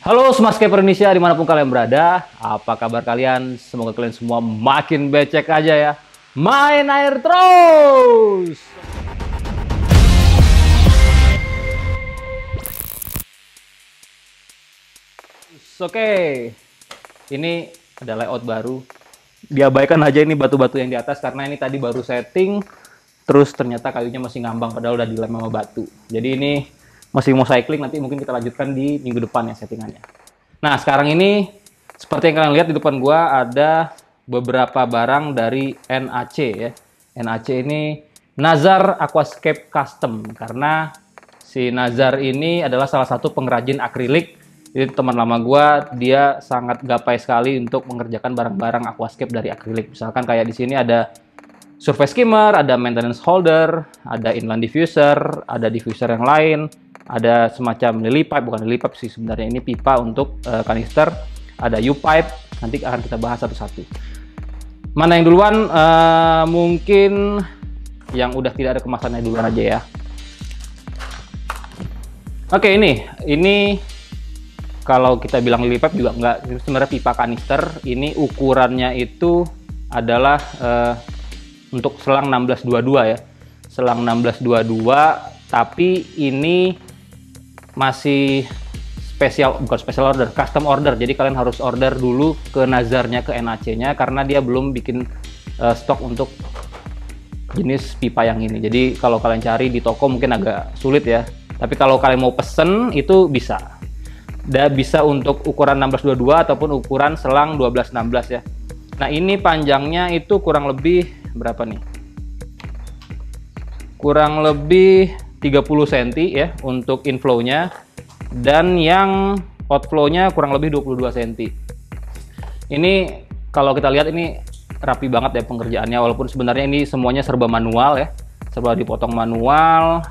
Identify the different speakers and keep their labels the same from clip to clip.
Speaker 1: Halo Smartscaper Indonesia dimanapun kalian berada, apa kabar kalian? Semoga kalian semua makin becek aja ya. Main air terus! Oke, ini ada layout baru. Diabaikan aja ini batu-batu yang di atas karena ini tadi baru setting, terus ternyata kayunya masih ngambang padahal udah dilem sama batu. Jadi ini masih mau cycling, nanti mungkin kita lanjutkan di minggu depan ya settingannya. Nah, sekarang ini seperti yang kalian lihat di depan gua ada beberapa barang dari NAC ya. NAC ini Nazar Aquascape Custom karena si Nazar ini adalah salah satu pengrajin akrilik. Jadi teman lama gua dia sangat gapai sekali untuk mengerjakan barang-barang aquascape dari akrilik. Misalkan kayak di sini ada surface skimmer, ada maintenance holder, ada inline diffuser, ada diffuser yang lain, ada semacam lily pipe, bukan lily pipe sih sebenarnya, ini pipa untuk kanister, ada U-pipe, nanti akan kita bahas satu-satu. Mana yang duluan? Mungkin yang udah tidak ada kemasannya duluan aja ya. Oke, ini kalau kita bilang lily pipe juga enggak, itu sebenarnya pipa kanister. Ini ukurannya itu adalah untuk selang 1622 ya. Selang 1622, tapi ini masih bukan special order, custom order. Jadi kalian harus order dulu ke Nazarnya, ke NAC-nya karena dia belum bikin stok untuk jenis pipa yang ini. Jadi kalau kalian cari di toko mungkin agak sulit ya. Tapi kalau kalian mau pesen itu bisa. Bisa untuk ukuran 1622 ataupun ukuran selang 1216 ya. Nah, ini panjangnya itu kurang lebih berapa nih? Kurang lebih 30 cm ya untuk inflow-nya, dan yang outflow-nya kurang lebih 22 cm. Ini kalau kita lihat ini rapi banget ya pengerjaannya, walaupun sebenarnya ini semuanya serba manual ya. Serba dipotong manual.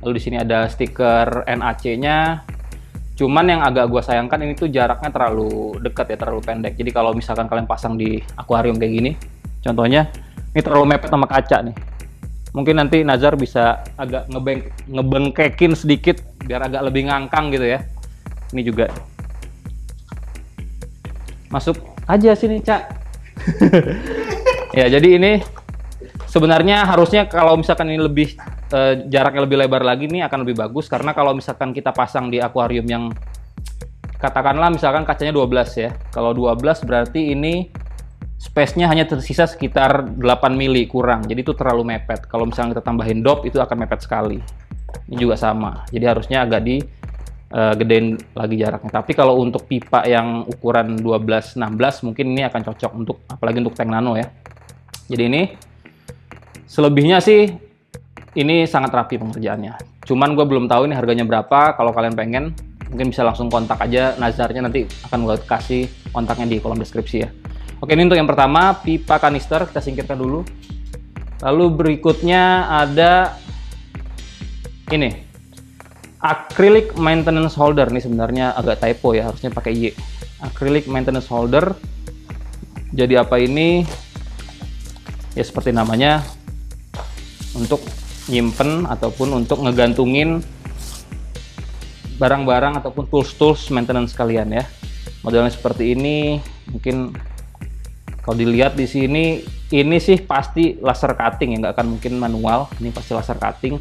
Speaker 1: Lalu di sini ada stiker NAC-nya. Cuman yang agak gue sayangkan ini tuh jaraknya terlalu dekat ya, terlalu pendek. Jadi kalau misalkan kalian pasang di akuarium kayak gini, contohnya ini terlalu mepet sama kaca nih. Mungkin nanti Nazar bisa agak ngebengkekin sedikit biar agak lebih ngangkang gitu ya. Ini juga. Masuk aja sini, Cak. Ya, jadi ini sebenarnya harusnya kalau misalkan ini lebih jaraknya lebih lebar lagi nih akan lebih bagus, karena kalau misalkan kita pasang di akuarium yang katakanlah misalkan kacanya 12 ya. Kalau 12 berarti ini space-nya hanya tersisa sekitar 8 mili kurang. Jadi itu terlalu mepet. Kalau misalnya kita tambahin dop itu akan mepet sekali. Ini juga sama. Jadi harusnya agak gedein lagi jaraknya. Tapi kalau untuk pipa yang ukuran 12-16 mungkin ini akan cocok untuk apalagi untuk tank nano ya. Jadi ini selebihnya sih ini sangat rapi pengerjaannya. Cuman gue belum tahu ini harganya berapa. Kalau kalian pengen, mungkin bisa langsung kontak aja Nazarnya, nanti akan gue kasih kontaknya di kolom deskripsi ya. Oke, ini untuk yang pertama, pipa kanister, kita singkirkan dulu. Lalu berikutnya ada ini, acrylic maintenance holder. Ini sebenarnya agak typo ya, harusnya pakai Y. Acrylic maintenance holder. Jadi apa ini? Ya seperti namanya, untuk nyimpen ataupun untuk ngegantungin barang-barang ataupun tools-tools maintenance kalian ya. Modelnya seperti ini. Mungkin kalau dilihat di sini, ini sih pasti laser cutting ya, nggak akan mungkin manual. Ini pasti laser cutting.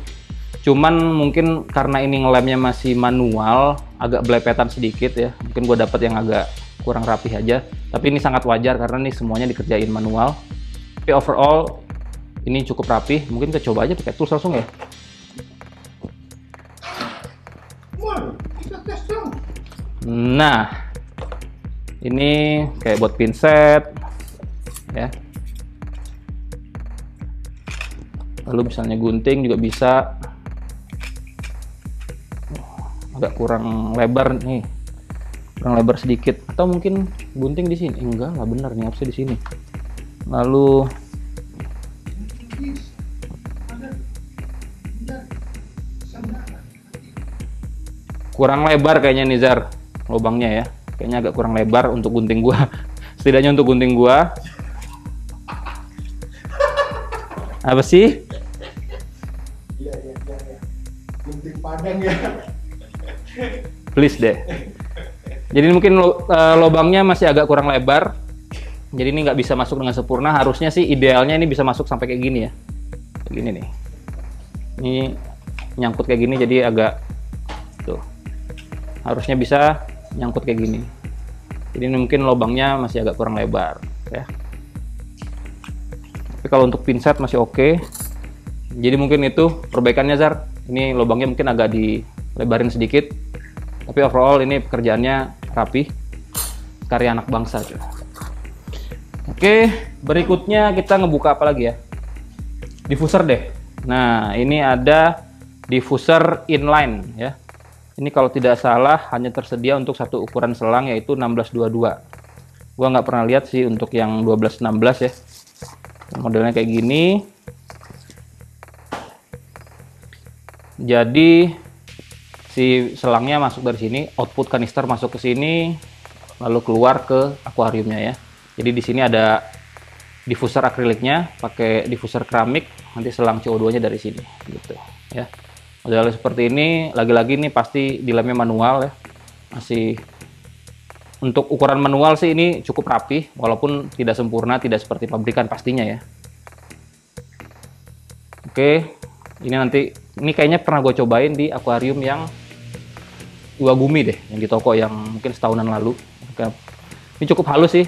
Speaker 1: Cuman mungkin karena ini ngelemnya masih manual, agak belepetan sedikit ya. Mungkin gue dapet yang agak kurang rapih aja. Tapi ini sangat wajar karena ini semuanya dikerjain manual. Tapi overall ini cukup rapi. Mungkin kita coba aja pakai tools langsung ya. Nah, ini kayak buat pinset ya. Lalu misalnya gunting juga bisa. Agak kurang lebar nih, kurang lebar sedikit. Atau mungkin gunting di sini. Enggak lah, bener nih, harusnya di sini. Lalu kurang lebar kayaknya nih Zar, lubangnya ya. Kayaknya agak kurang lebar untuk gunting gua. Setidaknya untuk gunting gua. Apa sih?
Speaker 2: Iya. Gunting padang ya.
Speaker 1: Please deh. Jadi mungkin lubangnya masih agak kurang lebar. Jadi ini nggak bisa masuk dengan sempurna. Harusnya sih idealnya ini bisa masuk sampai kayak gini ya. Kayak gini nih. Ini nyangkut kayak gini, jadi agak tuh. Harusnya bisa nyangkut kayak gini. Jadi ini mungkin lubangnya masih agak kurang lebar ya. Tapi kalau untuk pinset masih oke. Jadi mungkin itu perbaikannya, Zar. Ini lubangnya mungkin agak dilebarin sedikit. Tapi overall ini pekerjaannya rapi. Karya anak bangsa, cuy. Oke, berikutnya kita ngebuka apa lagi ya? Diffuser deh. Nah, ini ada diffuser inline ya. Ini kalau tidak salah hanya tersedia untuk satu ukuran selang, yaitu 1622. Gua nggak pernah lihat sih untuk yang 1216 ya. Modelnya kayak gini. Jadi si selangnya masuk dari sini, output kanister masuk ke sini, lalu keluar ke akuariumnya ya. Jadi di sini ada diffuser akriliknya, pakai diffuser keramik, nanti selang CO2-nya dari sini, gitu ya. Modelnya seperti ini, lagi-lagi ini pasti dilemnya manual ya. Masih untuk ukuran manual sih ini cukup rapi, walaupun tidak sempurna, tidak seperti pabrikan pastinya ya. Oke, ini nanti, ini kayaknya pernah gue cobain di akuarium yang Iwagumi deh, yang di toko yang mungkin setahunan lalu. Ini cukup halus sih.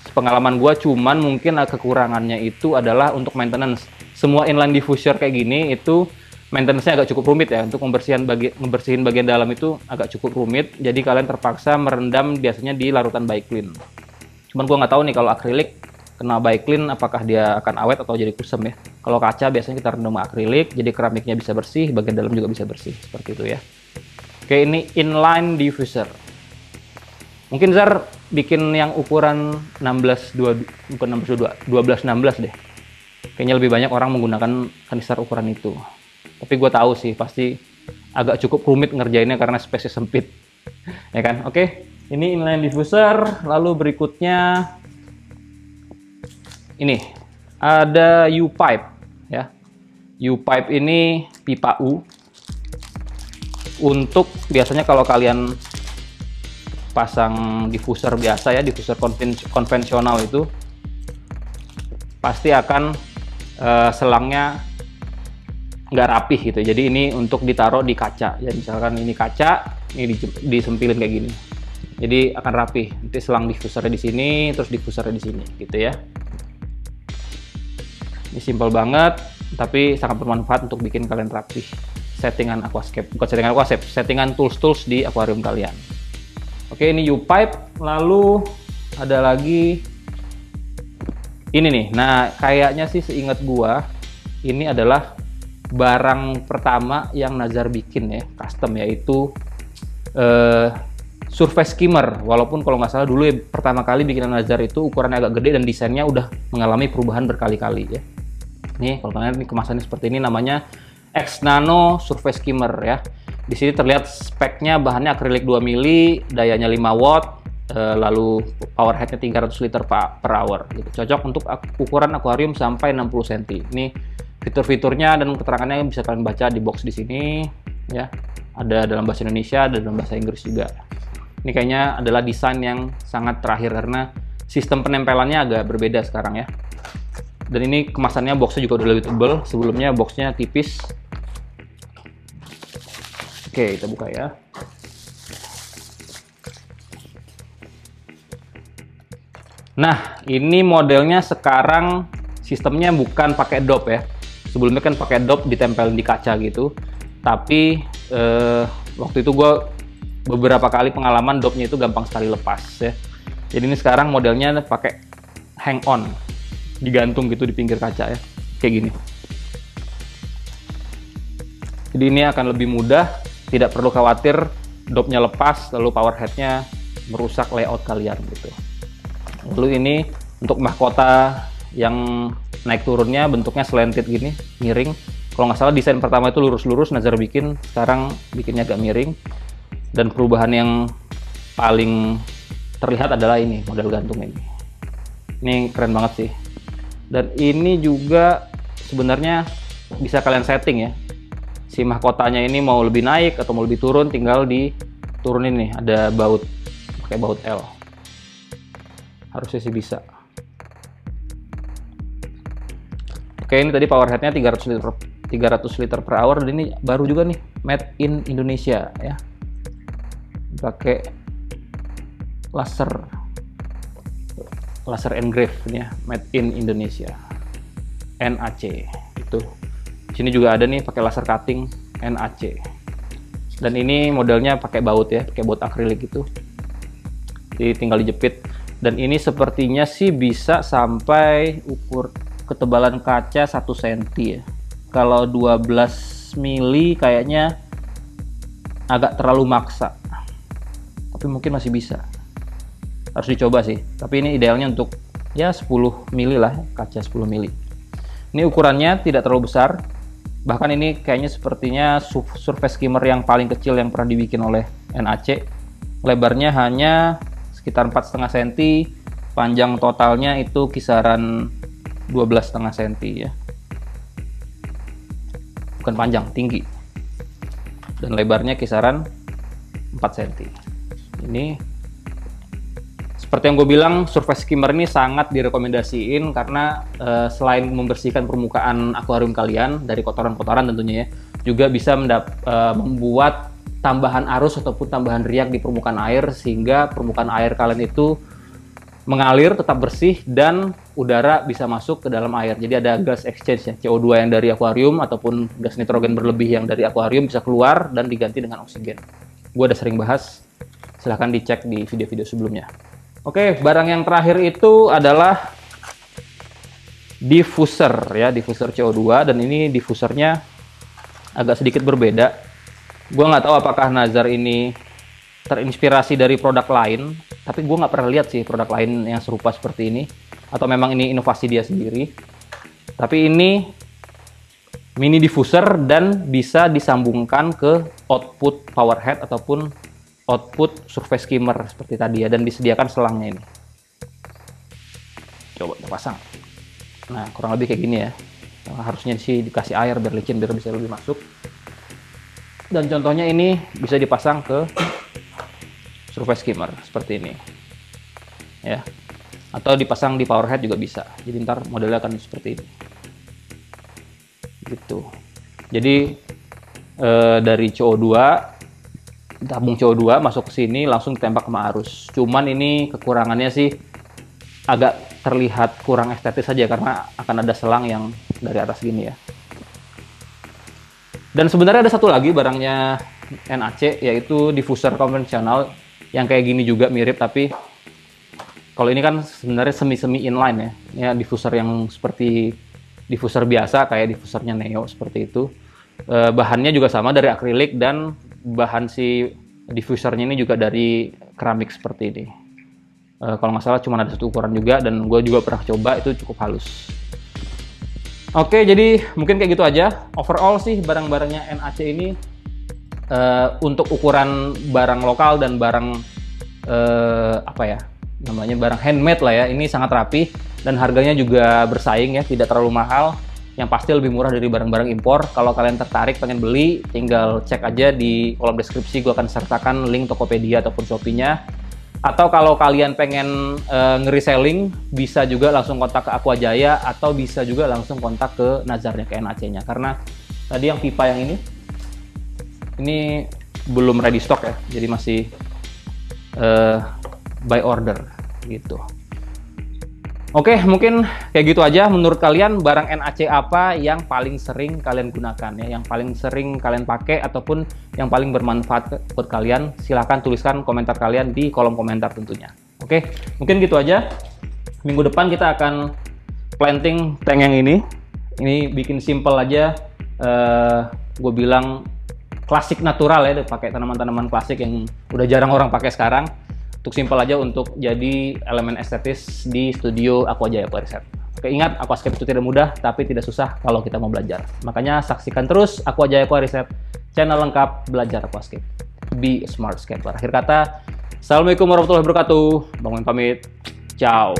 Speaker 1: Pengalaman gue, cuman mungkin kekurangannya itu adalah untuk maintenance. Semua inline diffuser kayak gini itu maintenance-nya agak cukup rumit ya. Untuk membersihin bagian dalam itu agak cukup rumit. Jadi kalian terpaksa merendam biasanya di larutan Biclean. Cuman gue nggak tahu nih kalau akrilik kena Biclean apakah dia akan awet atau jadi kusam ya. Kalau kaca biasanya kita rendam akrilik, jadi keramiknya bisa bersih, bagian dalam juga bisa bersih seperti itu ya. Oke, ini inline diffuser. Mungkin Zar bikin yang ukuran 1216 deh. Kayaknya lebih banyak orang menggunakan kanister ukuran itu. Tapi gue tahu sih pasti agak cukup rumit ngerjainnya karena space-nya sempit. Ya kan? Oke, ini inline diffuser. Lalu berikutnya ini ada U-pipe ya. U-pipe ini pipa U. Untuk biasanya kalau kalian pasang diffuser biasa ya, diffuser konvensional itu pasti akan selangnya nggak rapih gitu. Jadi ini untuk ditaruh di kaca ya, misalkan ini kaca, ini disempilin kayak gini, jadi akan rapih. Nanti selang diffusernya di sini, terus diffusernya di sini gitu ya. Ini simple banget tapi sangat bermanfaat untuk bikin kalian rapih. Settingan aquascape, bukan settingan aquascape, settingan tools di akuarium kalian. Oke, ini U-pipe. Lalu ada lagi ini nih. Nah, kayaknya sih seingat gua ini adalah barang pertama yang Nazar bikin ya, custom, yaitu surface skimmer. Walaupun kalau nggak salah dulu ya, pertama kali bikinan Nazar itu ukurannya agak gede dan desainnya udah mengalami perubahan berkali-kali ya. Nih, kalau kalian, ini kemasannya seperti ini, namanya X Nano Surface Skimmer ya. Di sini terlihat speknya, bahannya akrilik 2 mili, dayanya 5 watt, lalu power headnya 300 liter per hour gitu. Cocok untuk ukuran akuarium sampai 60 cm. Ini fitur-fiturnya dan keterangannya bisa kalian baca di box di sini ya. Ada dalam bahasa Indonesia, ada dalam bahasa Inggris juga. Ini kayaknya adalah desain yang sangat terakhir karena sistem penempelannya agak berbeda sekarang ya. Dan ini kemasannya, boxnya juga udah lebih tebal. Sebelumnya boxnya tipis. Oke, kita buka ya. Nah, ini modelnya sekarang sistemnya bukan pakai dop ya. Sebelumnya kan pakai dop ditempel di kaca gitu. Tapi waktu itu gue beberapa kali pengalaman dopnya itu gampang sekali lepas ya. Jadi ini sekarang modelnya pakai hang on, digantung gitu di pinggir kaca ya, kayak gini. Jadi ini akan lebih mudah, tidak perlu khawatir dopnya lepas lalu power headnya merusak layout kalian gitu. Lalu ini untuk mahkota yang naik turunnya bentuknya slanted gini, miring. Kalau nggak salah desain pertama itu lurus-lurus, Nazar bikin, sekarang bikinnya agak miring. Dan perubahan yang paling terlihat adalah ini, model gantung ini. Ini keren banget sih. Dan ini juga sebenarnya bisa kalian setting ya. Si mahkotanya ini mau lebih naik atau mau lebih turun, tinggal diturunin nih. Ada baut pakai baut L. Harusnya sih bisa. Oke, ini tadi power headnya 300 liter per hour, dan ini baru juga nih, made in Indonesia ya. Pakai laser engrave ini ya, made in Indonesia. NAC itu. Di sini juga ada nih pakai laser cutting NAC. Dan ini modelnya pakai baut ya, pakai baut akrilik gitu. Jadi tinggal dijepit. Dan ini sepertinya sih bisa sampai ukur ketebalan kaca 1 cm ya. Kalau 12 mili kayaknya agak terlalu maksa. Tapi mungkin masih bisa. Harus dicoba sih. Tapi ini idealnya untuk ya 10 mili lah, kaca 10 mili. Ini ukurannya tidak terlalu besar. Bahkan ini kayaknya sepertinya surface skimmer yang paling kecil yang pernah dibikin oleh NAC. Lebarnya hanya sekitar 4,5 cm. Panjang totalnya itu kisaran 12,5 cm ya. Bukan panjang, tinggi. Dan lebarnya kisaran 4 cm. Ini seperti yang gue bilang, surface skimmer ini sangat direkomendasiin karena selain membersihkan permukaan akuarium kalian dari kotoran-kotoran tentunya ya, juga bisa membuat tambahan arus ataupun tambahan riak di permukaan air, sehingga permukaan air kalian itu mengalir, tetap bersih, dan udara bisa masuk ke dalam air. Jadi ada gas exchange ya, CO2 yang dari akuarium ataupun gas nitrogen berlebih yang dari akuarium bisa keluar dan diganti dengan oksigen. Gue udah sering bahas, silahkan dicek di video-video sebelumnya. Oke, barang yang terakhir itu adalah diffuser ya, diffuser CO2, dan ini diffusernya agak sedikit berbeda. Gue nggak tahu apakah Nazar ini terinspirasi dari produk lain, tapi gue nggak pernah lihat sih produk lain yang serupa seperti ini, atau memang ini inovasi dia sendiri. Tapi ini mini diffuser dan bisa disambungkan ke output power head ataupun output surface skimmer seperti tadi ya, dan disediakan selangnya ini. Coba kita pasang. Nah, kurang lebih kayak gini ya. Nah, harusnya sih dikasih air biar licin, biar bisa lebih masuk. Dan contohnya ini bisa dipasang ke surface skimmer seperti ini ya, atau dipasang di power head juga bisa. Jadi ntar modelnya akan seperti ini gitu. Jadi dari CO2, tabung CO2 masuk ke sini langsung ditembak sama arus. Cuman ini kekurangannya sih agak terlihat kurang estetis saja karena akan ada selang yang dari atas gini ya. Dan sebenarnya ada satu lagi barangnya NAC, yaitu diffuser konvensional yang kayak gini juga mirip, tapi kalau ini kan sebenarnya semi-semi inline ya. Ya diffuser yang seperti diffuser biasa kayak diffusernya Neo seperti itu. Bahannya juga sama dari akrilik, dan bahan si diffusernya ini juga dari keramik seperti ini. Kalau nggak salah cuma ada satu ukuran juga, dan gue juga pernah coba, itu cukup halus. Oke, jadi mungkin kayak gitu aja. Overall sih barang-barangnya NAC ini untuk ukuran barang lokal dan barang apa ya namanya, barang handmade lah ya, ini sangat rapi dan harganya juga bersaing ya, tidak terlalu mahal. Yang pasti lebih murah dari barang-barang impor. Kalau kalian tertarik pengen beli, tinggal cek aja di kolom deskripsi, gue akan sertakan link Tokopedia ataupun Shopee-nya. Atau kalau kalian pengen nge-reselling, bisa juga langsung kontak ke Aquajaya, atau bisa juga langsung kontak ke Nazarnya, ke NAC-nya. Karena tadi yang pipa yang ini belum ready stock ya, jadi masih by order gitu. Oke, mungkin kayak gitu aja. Menurut kalian barang NAC apa yang paling sering kalian gunakan ya, yang paling sering kalian pakai ataupun yang paling bermanfaat buat kalian? Silahkan tuliskan komentar kalian di kolom komentar tentunya. Oke, mungkin gitu aja. Minggu depan kita akan planting tank yang ini. Ini bikin simple aja. Gue bilang klasik natural ya, pakai tanaman-tanaman klasik yang udah jarang orang pakai sekarang. Untuk simpel aja, untuk jadi elemen estetis di studio Aquajaya Aquareset. Oke, ingat, aquascape itu tidak mudah, tapi tidak susah kalau kita mau belajar. Makanya saksikan terus Aquajaya Aquareset, channel lengkap belajar aquascape. Be a smart scaper. Akhir kata, assalamualaikum warahmatullahi wabarakatuh. Bang Wen pamit. Ciao.